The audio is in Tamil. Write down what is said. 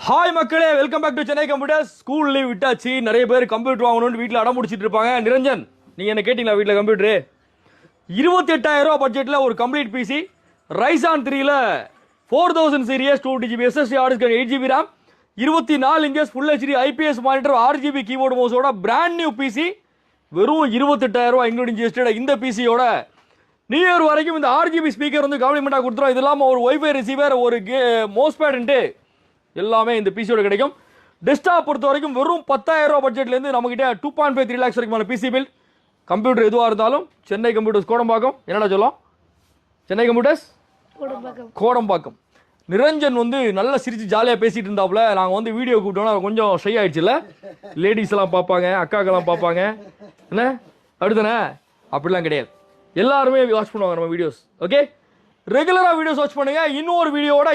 ஹாய் மக்களே, welcome back to Chennai computers. School leave விட்டாச்சு. நிறைய பேர் கம்ப்யூட்டர் வாங்கணும்னு வீட்டில் அடம் முடிச்சிட்டு இருப்பாங்க. நிரஞ்சன், நீங்கள் என்ன கேட்டிங்களா வீட்டில் கம்ப்யூட்டரு? 28,000 ரூபா பட்ஜெட்டில் ஒரு கம்ப்ளீட் பிசி ரைசான் 3ல 4000 series 2GB SSD hard disk 8GB RAM 24 inches full HD IPS monitor RGB keyboard மவுஸோட பிராண்ட் நியூ பிசி வெறும் 28,000 ரூபா இன்க்ளூடிங் ஜிஎஸ்டி. இந்த பிசியோட நியூ இயர் வரைக்கும் இந்த RGB ஸ்பீக்கர் வந்து காம்ப்ளிமெண்ட்டாக கொடுத்துரும். இது இல்லாமல் ஒரு ஒய்ஃபை ரிசீவர், ஒரு மவுஸ் பேடுன்ட்டு எல்லாமே இந்த பிசியோட கிடைக்கும். டெஸ்க்டாப் பொறுத்த வரைக்கும் வெறும் 10,000 ரூபா பட்ஜெட்லேருந்து நம்மகிட்ட 2.53 lakhs வரைக்கும் பிசி பில். கம்ப்யூட்டர் எதுவாக இருந்தாலும் சென்னை கம்ப்யூட்டர்ஸ் கோடம்பாக்கம். என்னடா சொல்லலாம்? சென்னை கம்ப்யூட்டர்ஸ் கோடம்பாக்கம். நிரஞ்சன் வந்து நல்லா சிரிச்சு ஜாலியாக பேசிட்டு இருந்தாப்புல. நாங்கள் வந்து வீடியோ கூப்பிட்டோம்னா கொஞ்சம் ஷை ஆயிடுச்சுல்ல. லேடிஸ் எல்லாம் பார்ப்பாங்க, அக்காக்கெல்லாம் பார்ப்பாங்க, என்ன அப்படித்தானே? அப்படிலாம் கிடையாது, எல்லாருமே வாட்ச் பண்ணுவாங்க நம்ம வீடியோஸ். ஓகே, ரெகுலராக வீடியோஸ் வாட்ச் பண்ணுங்க. இன்னொரு வீடியோட